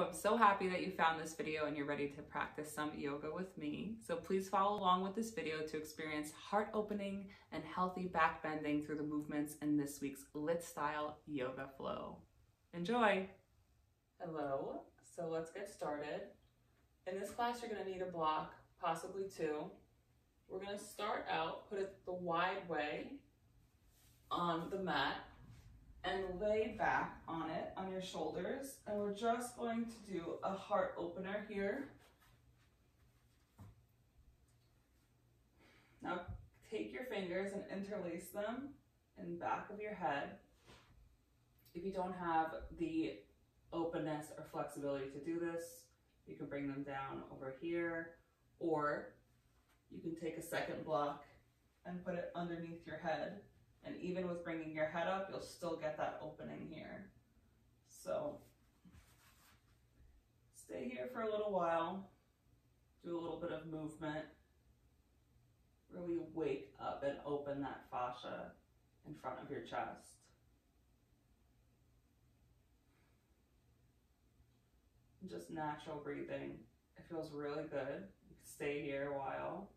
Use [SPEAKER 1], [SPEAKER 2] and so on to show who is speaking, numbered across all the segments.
[SPEAKER 1] I'm so happy that you found this video and you're ready to practice some yoga with me. So please follow along with this video to experience heart opening and healthy back bending through the movements in this week's LYT style yoga flow. Enjoy! Hello, so let's get started. In this class, you're going to need a block, possibly two. We're going to start out, put it the wide way on the mat, and lay back on it, on your shoulders. And we're just going to do a heart opener here. Now take your fingers and interlace them in the back of your head. If you don't have the openness or flexibility to do this, you can bring them down over here, or you can take a second block and put it underneath your head. And even with bringing your head up, you'll still get that opening here. So stay here for a little while, do a little bit of movement, really wake up and open that fascia in front of your chest. Just natural breathing. It feels really good. You can stay here a while,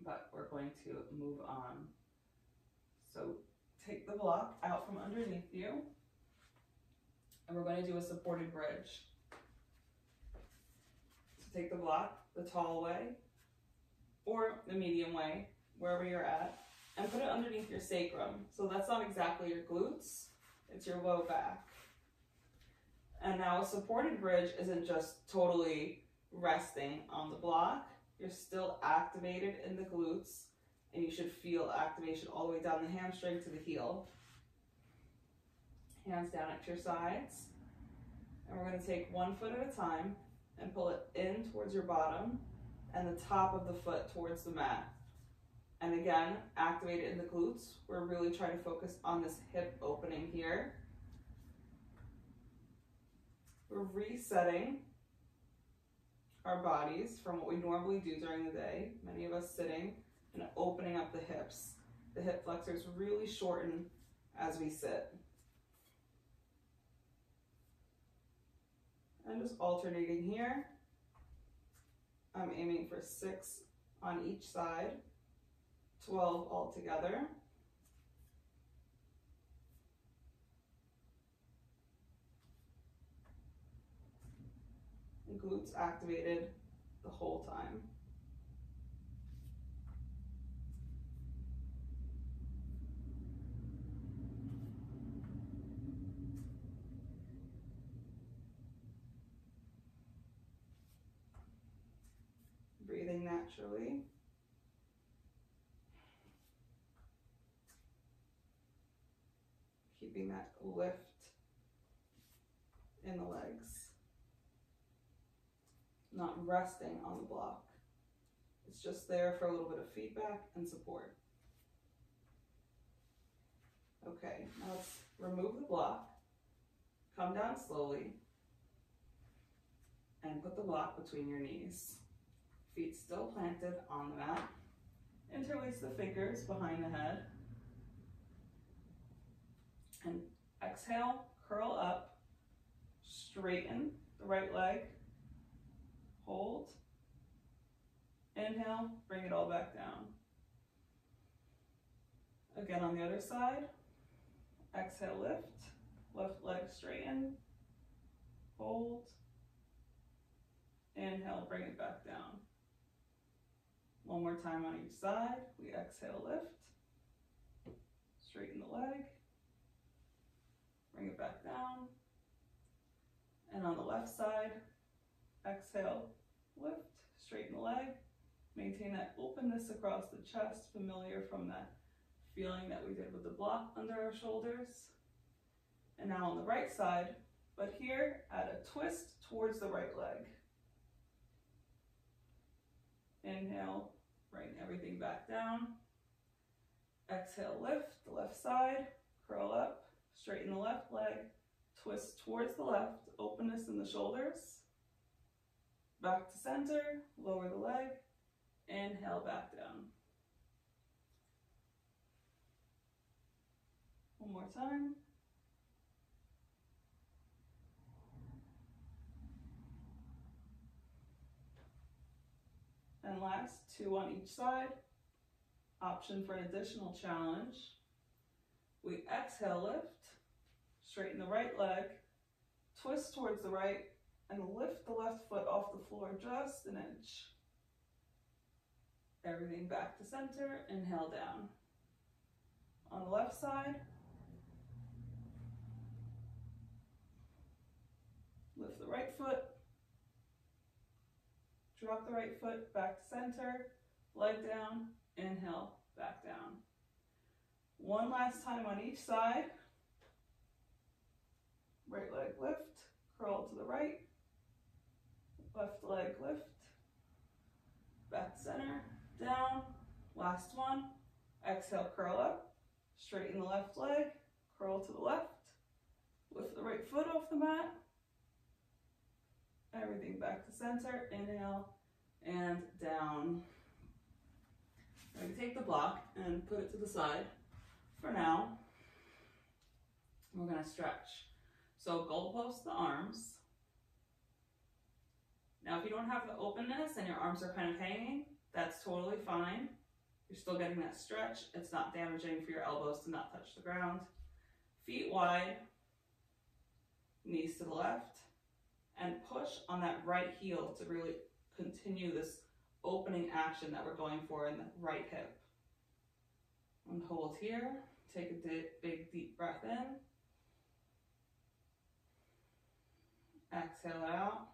[SPEAKER 1] but we're going to move on. So take the block out from underneath you, and we're going to do a supported bridge. So take the block the tall way or the medium way, wherever you're at, and put it underneath your sacrum. So that's not exactly your glutes, it's your low back. And now a supported bridge isn't just totally resting on the block. You're still activated in the glutes, and you should feel activation all the way down the hamstring to the heel. Hands down at your sides. And we're going to take one foot at a time and pull it in towards your bottom and the top of the foot towards the mat. And again, activate it in the glutes. We're really trying to focus on this hip opening here. We're resetting our bodies from what we normally do during the day, many of us sitting, and opening up the hips. The hip flexors really shorten as we sit. And just alternating here. I'm aiming for 6 on each side, 12 all together. And glutes activated the whole time. Breathing naturally. Keeping that lift in the legs. Not resting on the block. It's just there for a little bit of feedback and support. Okay, now let's remove the block, come down slowly, and put the block between your knees. Feet still planted on the mat. Interlace the fingers behind the head. And exhale, curl up, straighten the right leg, hold, inhale, bring it all back down. Again on the other side, exhale, lift, left leg straighten, hold, inhale, bring it back down. One more time on each side. We exhale, lift, straighten the leg, bring it back down. And on the left side, exhale, lift, straighten the leg, maintain that openness across the chest, familiar from that feeling that we did with the block under our shoulders. And now on the right side, but here add a twist towards the right leg. Inhale, bring everything back down. Exhale, lift the left side, curl up, straighten the left leg, twist towards the left, openness in the shoulders. Back to center, lower the leg, inhale, back down. One more time. last, 2 on each side. Option for an additional challenge. We exhale, lift, straighten the right leg, twist towards the right, and lift the left foot off the floor just an inch. Everything back to center, inhale down. On the left side, lift the right foot, drop the right foot back to center, leg down, inhale, back down. One last time on each side. Right leg lift, curl to the right, left leg lift, back center, down. Last one. Exhale, curl up, straighten the left leg, curl to the left, lift the right foot off the mat. Everything back to center, inhale, and down. I'm going to take the block and put it to the side for now. We're going to stretch. So goalpost the arms. Now if you don't have the openness and your arms are kind of hanging, that's totally fine. You're still getting that stretch. It's not damaging for your elbows to not touch the ground. Feet wide, knees to the left, and push on that right heel to really continue this opening action that we're going for in the right hip. And hold here. Take a big deep breath in. Exhale out.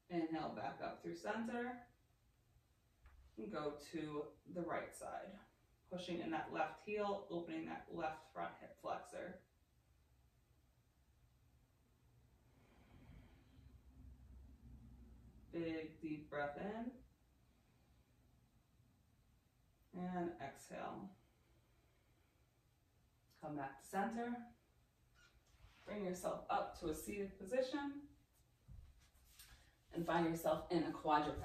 [SPEAKER 1] Inhale back up through center. And go to the right side. Pushing in that left heel, opening that left front hip flexor. Big deep breath in. And exhale. Come back to center. Bring yourself up to a seated position. And find yourself in a quadruped.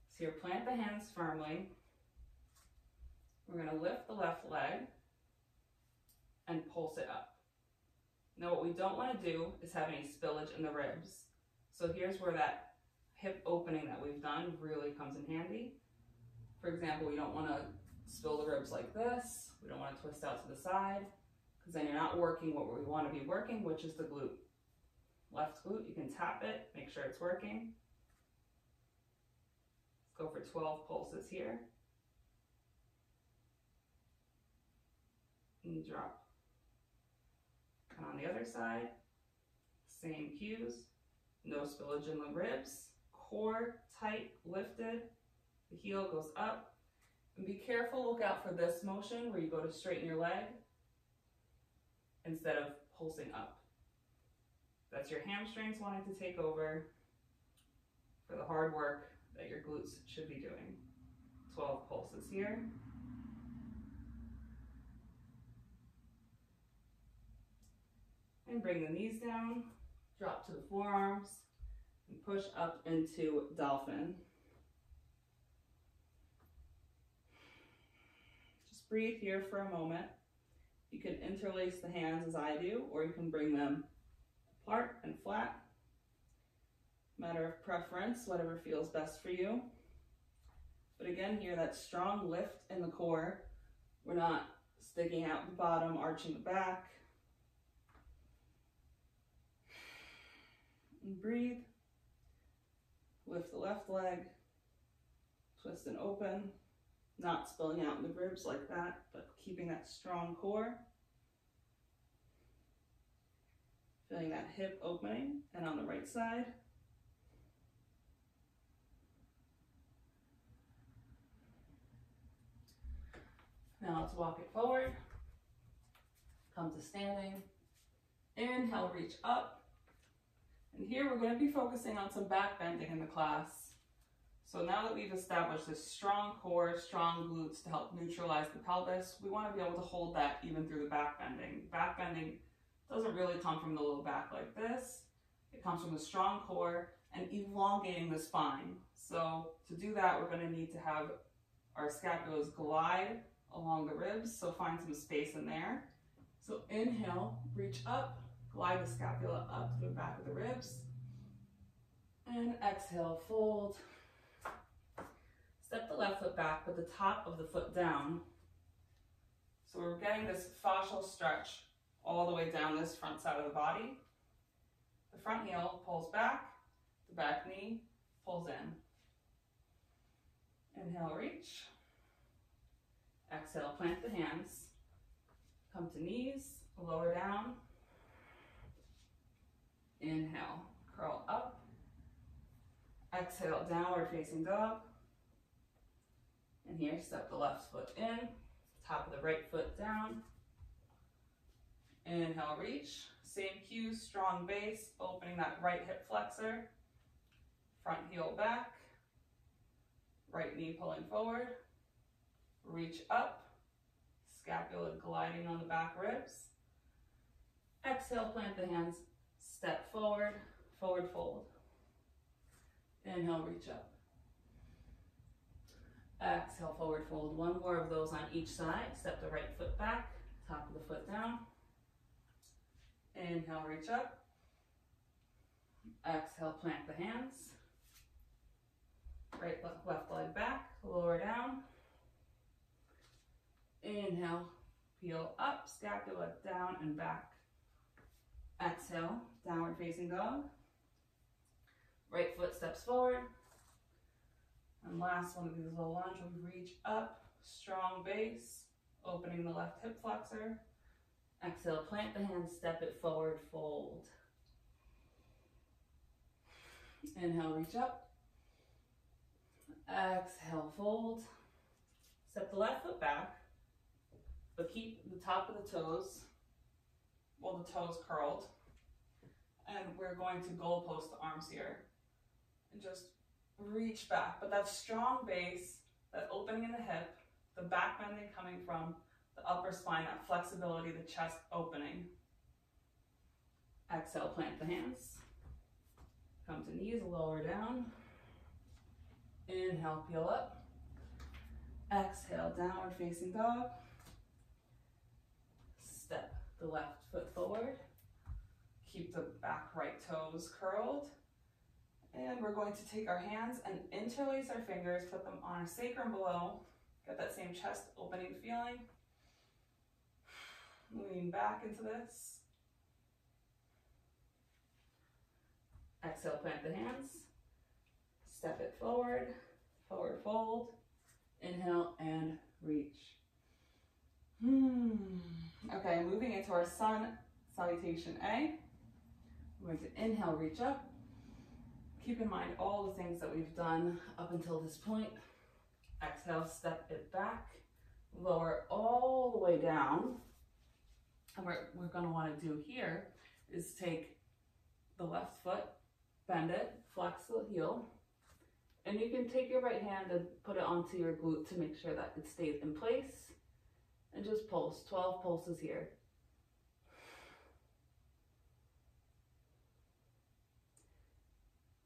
[SPEAKER 1] So here, plant the hands firmly. We're going to lift the left leg and pulse it up. Now what we don't want to do is have any spillage in the ribs. So here's where that hip opening that we've done really comes in handy. For example, we don't want to spill the ribs like this. We don't want to twist out to the side, because then you're not working what we want to be working, which is the glute. Left glute, you can tap it, make sure it's working. Let's go for 12 pulses here. And drop. And on the other side, same cues. No spillage in the ribs. Core tight, lifted. The heel goes up. And be careful, look out for this motion where you go to straighten your leg instead of pulsing up. That's your hamstrings wanting to take over for the hard work that your glutes should be doing. 12 pulses here. And bring the knees down, drop to the forearms, and push up into dolphin. Just breathe here for a moment. You can interlace the hands as I do, or you can bring them apart and flat. Matter of preference, whatever feels best for you. But again, here, that strong lift in the core. We're not sticking out the bottom, arching the back. And breathe. Lift the left leg. Twist and open. Not spilling out in the ribs like that, but keeping that strong core. Feeling that hip opening, and on the right side. Now let's walk it forward. Come to standing. Inhale, reach up. And here we're going to be focusing on some back bending in the class. So now that we've established this strong core, strong glutes to help neutralize the pelvis, we want to be able to hold that even through the back bending. Back bending doesn't really come from the low back like this. It comes from the strong core and elongating the spine. So to do that, we're going to need to have our scapulas glide along the ribs, so find some space in there. So inhale, reach up, glide the scapula up to the back of the ribs. And exhale, fold. Step the left foot back, put the top of the foot down. So we're getting this fascial stretch all the way down this front side of the body. The front heel pulls back, the back knee pulls in. Inhale, reach. Exhale, plant the hands. Come to knees, lower down. Inhale, curl up. Exhale, downward facing dog. And here, step the left foot in, top of the right foot down. Inhale, reach. Same cue, strong base, opening that right hip flexor. Front heel back. Right knee pulling forward. Reach up. Scapula gliding on the back ribs. Exhale, plant the hands. Step forward, forward fold. Inhale, reach up. Exhale, forward fold. One more of those on each side. Step the right foot back, top of the foot down. Inhale, reach up. Exhale, plant the hands. Right, left leg back, lower down. Inhale, peel up, scapula down and back. Exhale, downward facing dog. Right foot steps forward. And last one of these little lunge, we reach up, strong base, opening the left hip flexor. Exhale, plant the hands, step it forward, fold. Inhale, reach up. Exhale, fold. Step the left foot back, but keep the top of the toes, well, the toes curled. And we're going to goal post the arms here. And just reach back, but that strong base, that opening in the hip, the back bending coming from the upper spine, that flexibility, the chest opening. Exhale, plant the hands. Come to knees, lower down. Inhale, peel up. Exhale, downward facing dog. Step the left foot forward. Keep the back right toes curled. And we're going to take our hands and interlace our fingers, put them on our sacrum below. Get that same chest opening feeling. Lean back into this. Exhale, plant the hands. Step it forward, forward fold. Inhale and reach. Okay, moving into our sun salutation A. We're going to inhale, reach up. Keep in mind all the things that we've done up until this point. Exhale, step it back, lower all the way down. And what we're going to want to do here is take the left foot, bend it, flex the heel, and you can take your right hand and put it onto your glute to make sure that it stays in place, and just pulse, 12 pulses here.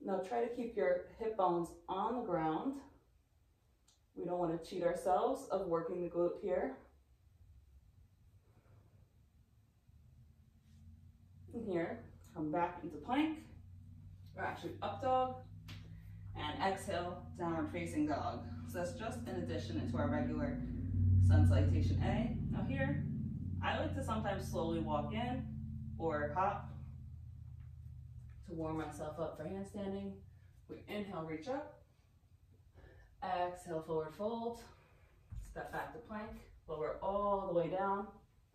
[SPEAKER 1] Now try to keep your hip bones on the ground. We don't want to cheat ourselves of working the glute here. And here, come back into plank, or actually up dog, and exhale, downward facing dog. So that's just in addition into our regular sun salutation A. Now here, I like to sometimes slowly walk in or hop to warm myself up for handstanding. We inhale, reach up. Exhale, forward fold. Step back to plank. Lower all the way down.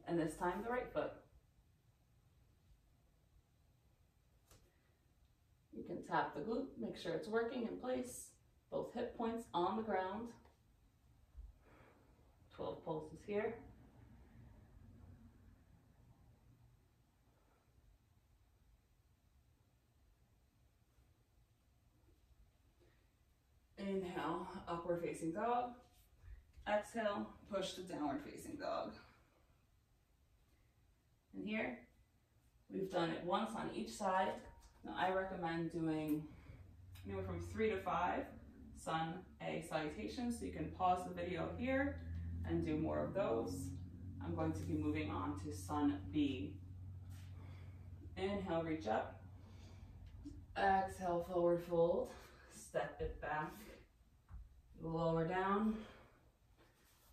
[SPEAKER 1] And this time, the right foot. You can tap the glute, make sure it's working in place. Both hip points on the ground. 12 pulses here. Inhale, upward facing dog. Exhale, push to downward facing dog. And here, we've done it once on each side. Now I recommend doing anywhere from 3 to 5 sun A salutations, so you can pause the video here and do more of those. I'm going to be moving on to sun B. Inhale, reach up. Exhale, forward fold. Step it back. Lower down.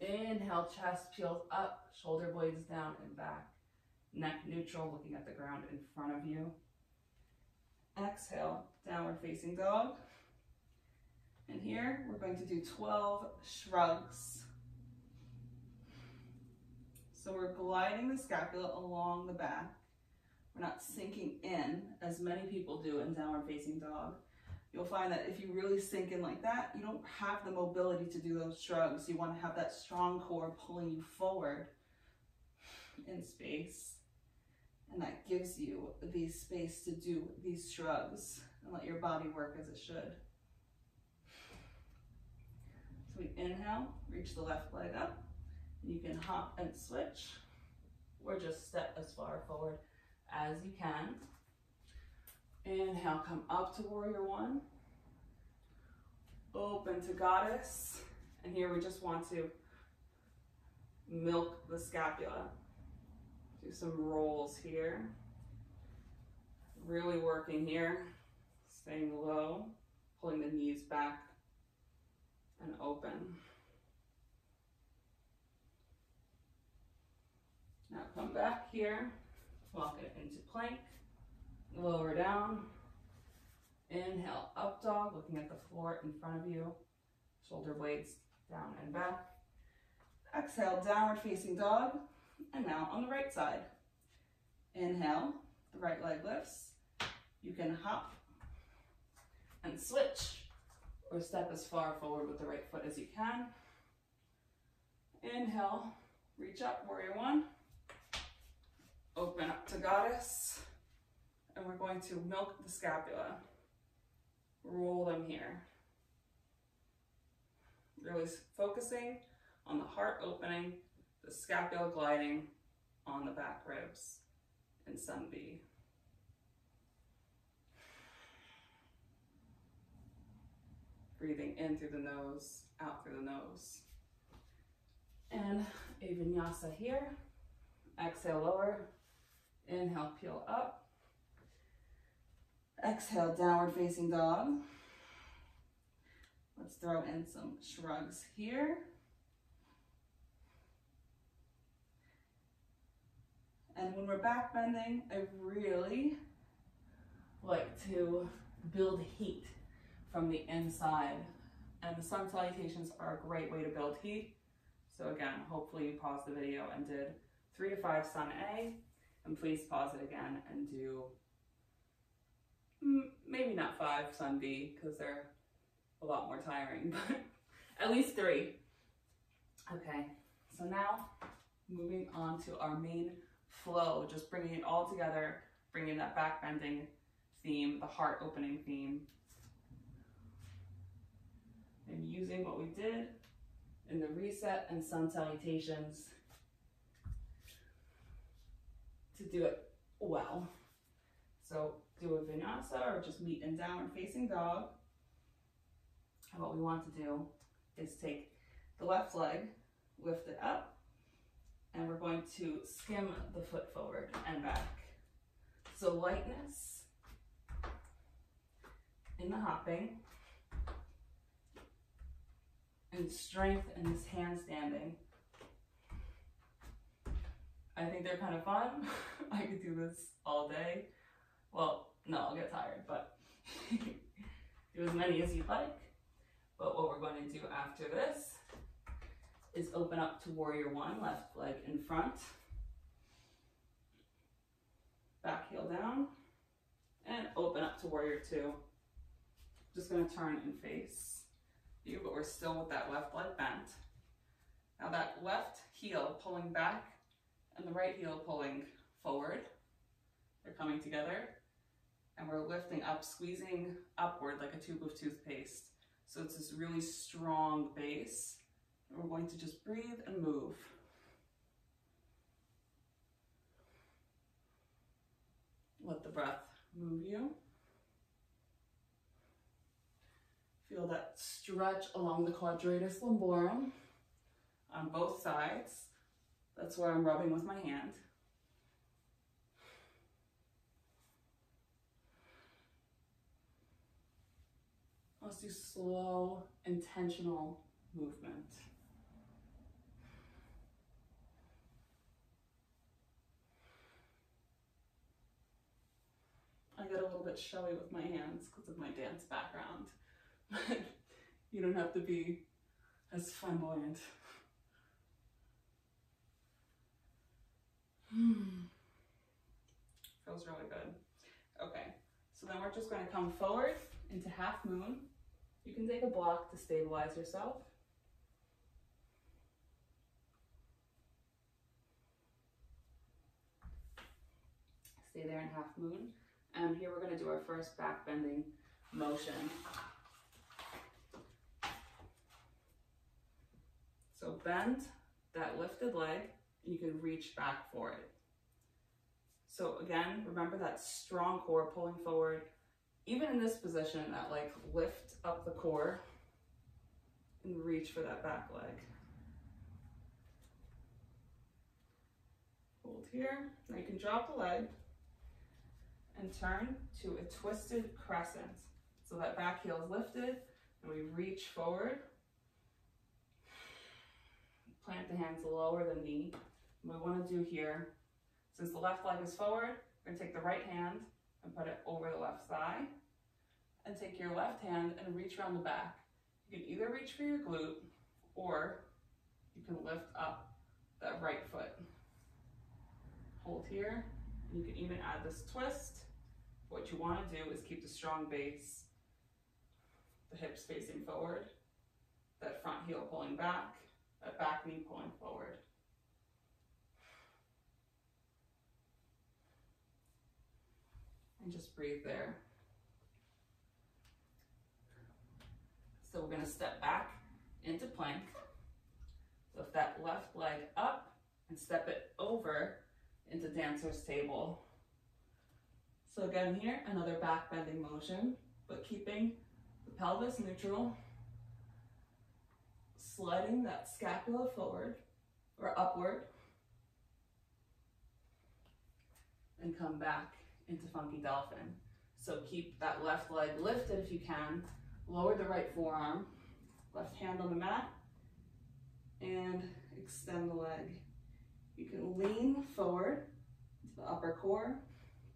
[SPEAKER 1] Inhale, chest peels up, shoulder blades down and back. Neck neutral, looking at the ground in front of you. Exhale, downward facing dog. And here we're going to do 12 shrugs. So we're gliding the scapula along the back. We're not sinking in as many people do in downward facing dog. You'll find that if you really sink in like that, you don't have the mobility to do those shrugs. You want to have that strong core pulling you forward in space. And that gives you the space to do these shrugs and let your body work as it should. So we inhale, reach the left leg up. You can hop and switch, or just step as far forward as you can. Inhale, come up to warrior one. Open to goddess. And here we just want to milk the scapula. Do some rolls here. Really working here. Staying low, pulling the knees back and open. Now come back here, walk it into plank, lower down, inhale, up dog, looking at the floor in front of you, shoulder blades down and back. Exhale, downward facing dog, and now on the right side. Inhale, the right leg lifts. You can hop and switch, or step as far forward with the right foot as you can. Inhale, reach up, warrior one. Open up to goddess, and we're going to milk the scapula. Roll them here. Really focusing on the heart opening, the scapula gliding on the back ribs in Sun B. Breathing in through the nose, out through the nose. And a vinyasa here. Exhale, lower. Inhale, peel up. Exhale, downward facing dog. Let's throw in some shrugs here. And when we're back bending, I really like to build heat from the inside. And the sun salutations are a great way to build heat. So again, hopefully you paused the video and did 3 to 5 sun A. And please pause it again and do maybe not 5 sun B, because they're a lot more tiring, but at least 3. Okay, so now moving on to our main flow, just bringing it all together, bringing that back bending theme, the heart opening theme, and using what we did in the reset and sun salutations to do it well. So do a vinyasa or just meet in downward facing dog. And what we want to do is take the left leg, lift it up, and we're going to skim the foot forward and back. So lightness in the hopping and strength in this handstanding. I think they're kind of fun. I could do this all day. Well, no, I'll get tired, but do as many as you'd like. But what we're going to do after this is open up to warrior one, left leg in front. Back heel down. And open up to warrior two. Just going to turn and face you, but we're still with that left leg bent. Now that left heel pulling back and the right heel pulling forward. They're coming together. And we're lifting up, squeezing upward like a tube of toothpaste. So it's this really strong base. And we're going to just breathe and move. Let the breath move you. Feel that stretch along the quadratus lumborum on both sides. That's where I'm rubbing with my hand. Let's do slow, intentional movement. I get a little bit showy with my hands because of my dance background, but you don't have to be as flamboyant. Feels really good. Okay, so then we're just going to come forward into half moon. You can take a block to stabilize yourself. Stay there in half moon. And here we're going to do our first back bending motion. So bend that lifted leg and you can reach back for it. So again, remember that strong core pulling forward. Even in this position, that like lift up the core and reach for that back leg. Hold here. Now you can drop the leg and turn to a twisted crescent. So that back heel is lifted and we reach forward. Plant the hands lower than knee. What we want to do here, since the left leg is forward, we're going to take the right hand and put it over the left thigh. And take your left hand and reach around the back. You can either reach for your glute or you can lift up that right foot. Hold here. You can even add this twist. What you want to do is keep the strong base, the hips facing forward, that front heel pulling back, that back knee pulling forward. And just breathe there. So we're going to step back into plank. Lift that left leg up and step it over into dancer's table. So again here, another back bending motion, but keeping the pelvis neutral, sliding that scapula forward or upward, and come back into funky dolphin. So keep that left leg lifted if you can. Lower the right forearm, left hand on the mat, and extend the leg. You can lean forward to the upper core,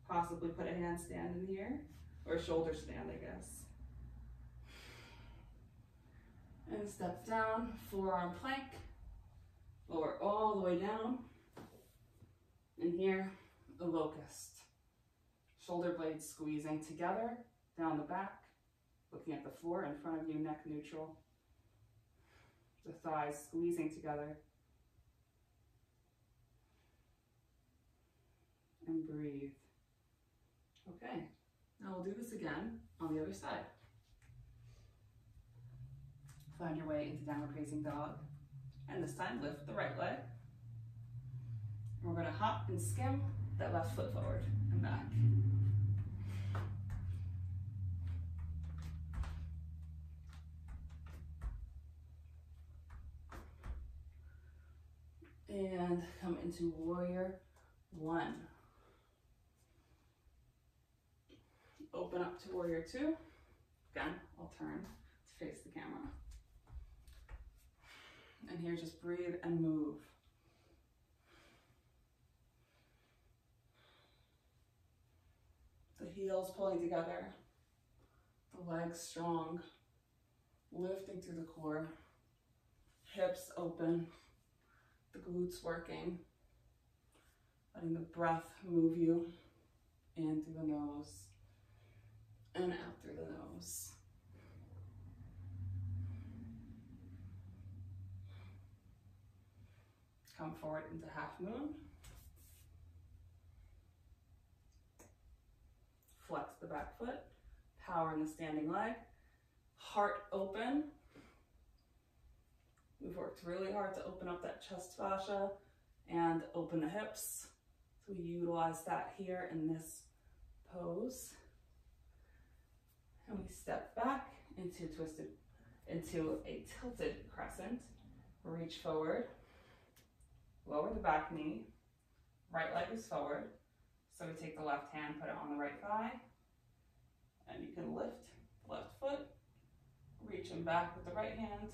[SPEAKER 1] possibly put a handstand in here, or a shoulder stand, I guess. And step down, forearm plank, lower all the way down, and here, a locust. Shoulder blades squeezing together, down the back, looking at the floor in front of you, neck neutral. The thighs squeezing together. And breathe. Okay, now we'll do this again on the other side. Find your way into downward facing dog. And this time lift the right leg. And we're gonna hop and skim that left foot forward and back. And come into warrior one. Open up to warrior two. Again, I'll turn to face the camera. And here, just breathe and move. The heels pulling together, the legs strong, lifting through the core, hips open, the glutes working, letting the breath move you in through the nose and out through the nose. Come forward into half moon. Flex the back foot, power in the standing leg, heart open. We've worked really hard to open up that chest fascia and open the hips. So we utilize that here in this pose. And we step back into a tilted crescent. Reach forward, lower the back knee, right leg is forward. So we take the left hand, put it on the right thigh, and you can lift the left foot reaching back with the right hand,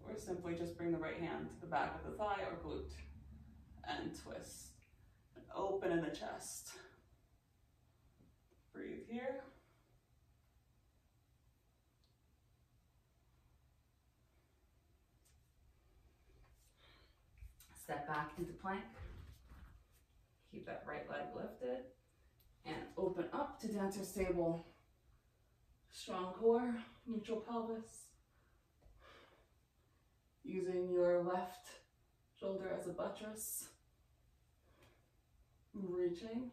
[SPEAKER 1] or simply just bring the right hand to the back of the thigh or glute and twist. And open in the chest. Breathe here. Step back into plank. Keep that right leg lifted. And open up to dancer's table. Strong core, neutral pelvis. Using your left shoulder as a buttress. Reaching.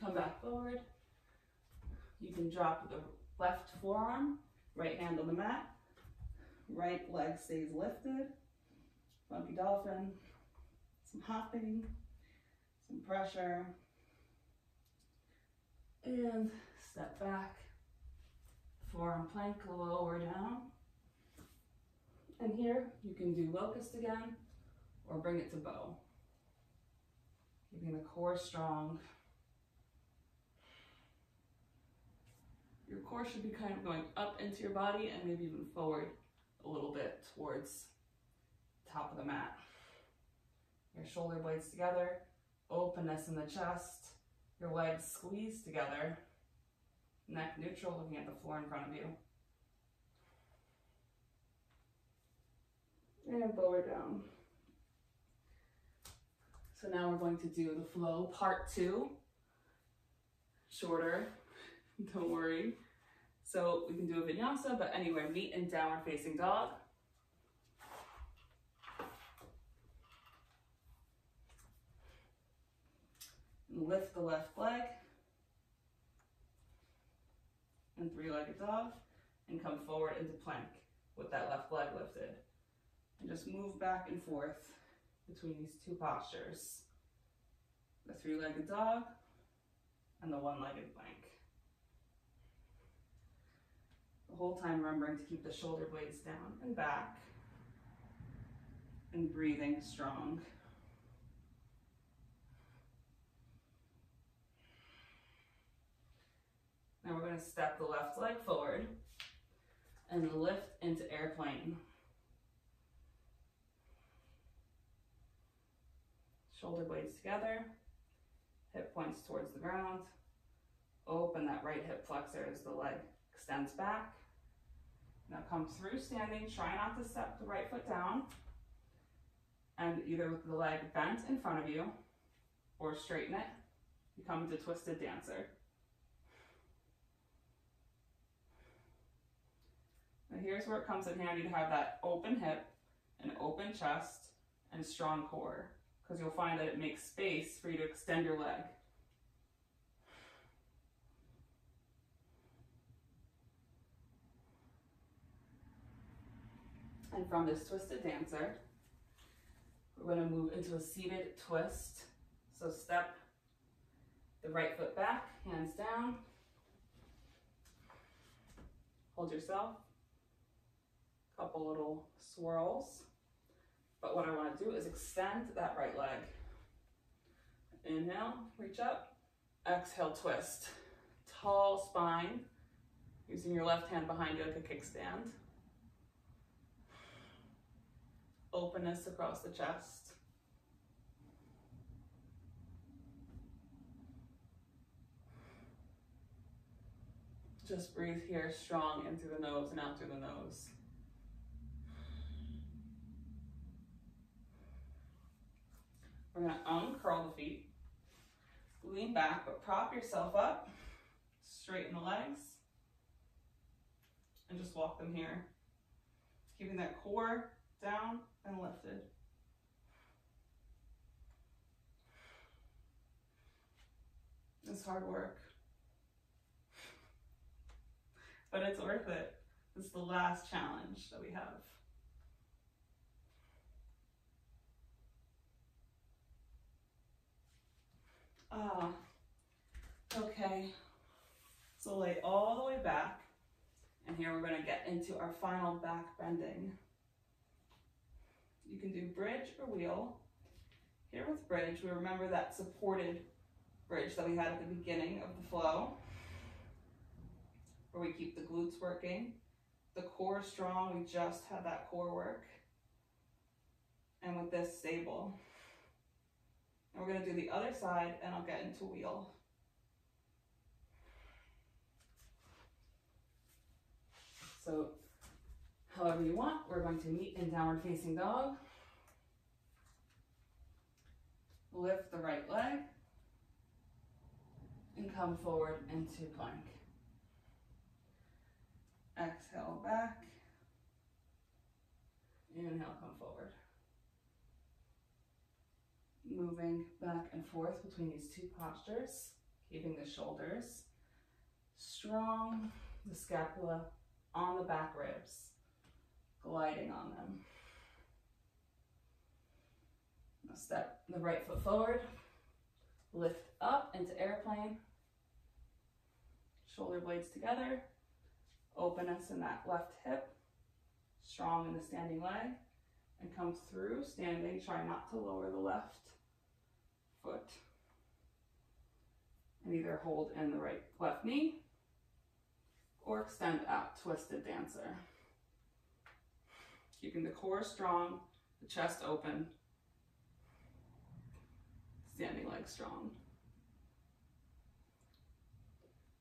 [SPEAKER 1] Come back forward. You can drop the left forearm, right hand on the mat. Right leg stays lifted. Funky dolphin. Some hopping, some pressure. And step back. Forearm plank, lower down. And here you can do locust again or bring it to bow. Keeping the core strong. Your core should be kind of going up into your body and maybe even forward a little bit towards the top of the mat. Your shoulder blades together, openness in the chest, your legs squeeze together, neck neutral, looking at the floor in front of you. And lower down. So now we're going to do the flow part 2. Shorter, don't worry. So we can do a vinyasa, but anywhere, meet in downward facing dog. And lift the left leg. And three-legged dog. And come forward into plank with that left leg lifted. And just move back and forth between these two postures. The three-legged dog and the one-legged plank. The whole time remembering to keep the shoulder blades down and back and breathing strong. Now we're going to step the left leg forward and lift into airplane. Shoulder blades together, hip points towards the ground. Open that right hip flexor as the leg extends back. Now come through standing, try not to step the right foot down. And either with the leg bent in front of you or straighten it, you come into twisted dancer. Now here's where it comes in handy to have that open hip, an open chest, and strong core, because you'll find that it makes space for you to extend your leg. And from this twisted dancer, we're going to move into a seated twist. So step the right foot back, hands down. Hold yourself. Couple little swirls. But what I want to do is extend that right leg. Inhale, reach up. Exhale, twist. Tall spine, using your left hand behind you like a kickstand. Openness across the chest. Just breathe here, strong in through the nose and out through the nose. We're going to uncurl the feet, lean back, but prop yourself up, straighten the legs, and just walk them here. Keeping that core down and lifted. It's hard work, but it's worth it. This is the last challenge that we have. Okay, so lay all the way back, and here we're going to get into our final back bending. You can do bridge or wheel. Here with bridge, we remember that supported bridge that we had at the beginning of the flow. where we keep the glutes working. The core strong, we just had that core work. And with this, stable. And we're gonna do the other side and I'll get into wheel. So, however you want, we're going to meet in downward facing dog. Lift the right leg and come forward into plank. Exhale back. Inhale, come forward. Moving back and forth between these two postures, keeping the shoulders strong, the scapula on the back ribs, gliding on them. Now step the right foot forward, lift up into airplane, shoulder blades together, openness in that left hip, strong in the standing leg, and come through standing. Try not to lower the left foot. And either hold in the left knee or extend out, twisted dancer. Keeping the core strong, the chest open, standing leg strong.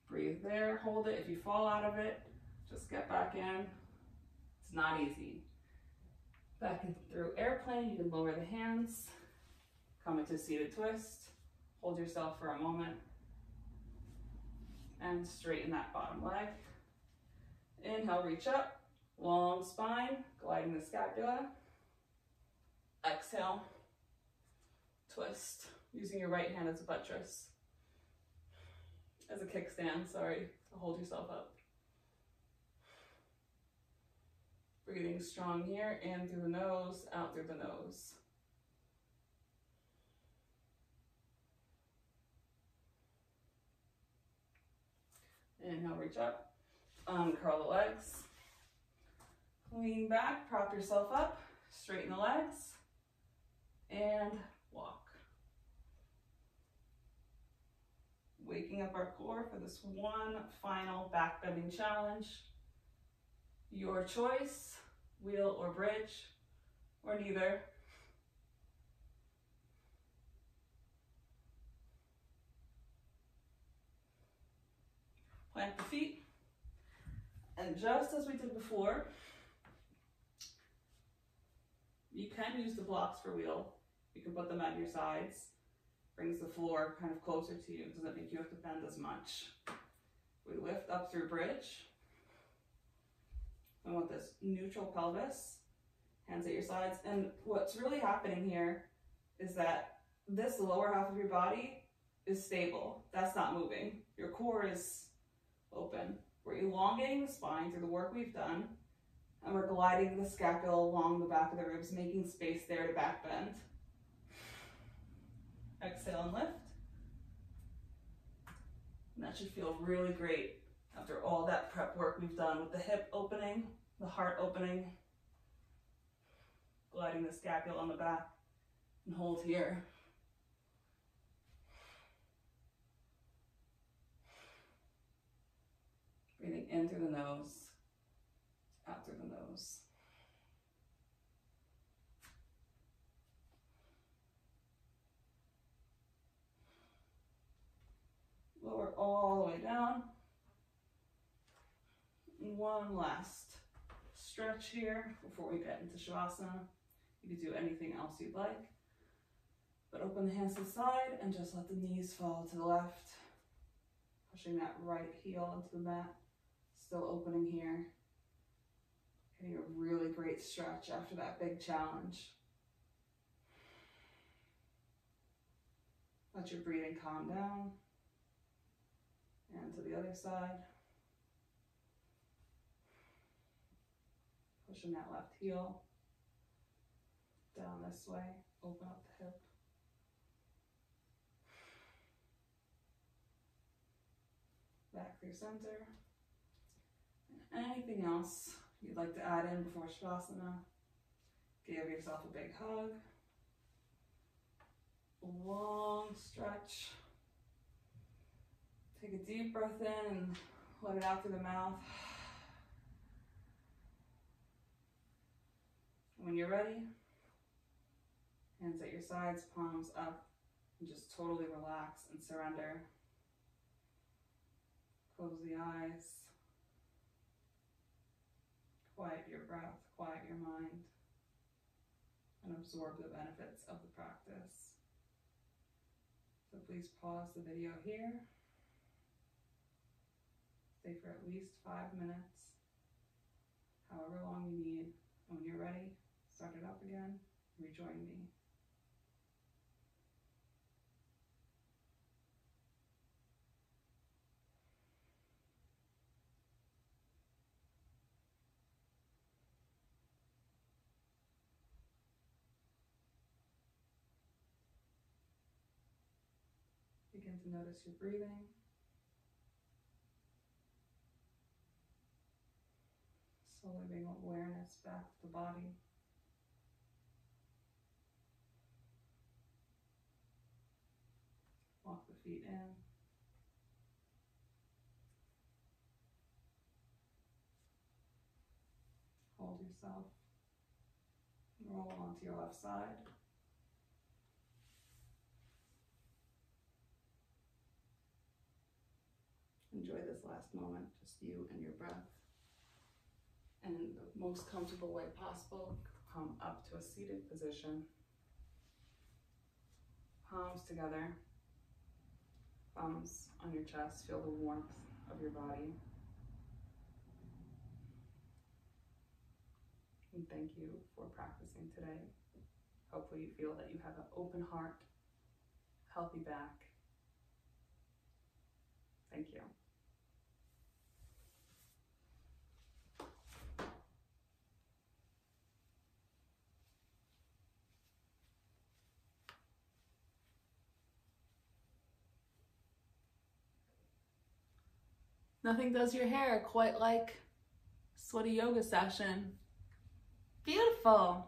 [SPEAKER 1] Breathe there, hold it. If you fall out of it, just get back in. It's not easy. Back in through airplane, you can lower the hands, come into seated twist, hold yourself for a moment, and straighten that bottom leg. Inhale, reach up, long spine, gliding the scapula. Exhale, twist, using your right hand as a buttress. As a kickstand, sorry, to hold yourself up. Breathing strong here, in through the nose, out through the nose. Inhale, reach up, uncurl the legs. Lean back, prop yourself up, straighten the legs, and walk. Waking up our core for this one final back bending challenge. Your choice, wheel or bridge, or neither. Plant the feet, and just as we did before, you can use the blocks for wheel. You can put them at your sides. Brings the floor kind of closer to you. Doesn't make you have to bend as much. We lift up through bridge. I want this neutral pelvis, hands at your sides. And what's really happening here is that this lower half of your body is stable. That's not moving. Your core is open. We're elongating the spine through the work we've done, and we're gliding the scapula along the back of the ribs, making space there to back bend. Exhale and lift. And that should feel really great after all that prep work we've done with the hip opening, the heart opening, gliding the scapula on the back, and hold here. Breathing in through the nose, out through the nose. Lower all the way down. One last stretch here before we get into Shavasana. You can do anything else you'd like, but open the hands to the side and just let the knees fall to the left, pushing that right heel into the mat. Still opening here. Getting a really great stretch after that big challenge. Let your breathing calm down. And to the other side. Pushing that left heel down this way. Open up the hip. Back through center. And anything else you'd like to add in before Shavasana. Give yourself a big hug. Long stretch. Take a deep breath in and Let it out through the mouth. When you're ready, hands at your sides, palms up, and just totally relax and surrender. Close the eyes. Quiet your breath, quiet your mind, and absorb the benefits of the practice. So please pause the video here. Stay for at least 5 minutes, however long you need. And when you're ready, start it up again, rejoin me. Begin to notice your breathing. Slowly bring awareness back to the body. Walk the feet in. Hold yourself. Roll onto your left side. Enjoy this last moment, just you and your breath. And in the most comfortable way possible, come up to a seated position. Palms together, thumbs on your chest. Feel the warmth of your body. And thank you for practicing today. Hopefully you feel that you have an open heart, healthy back. Thank you. Nothing does your hair quite like a sweaty yoga session. Beautiful.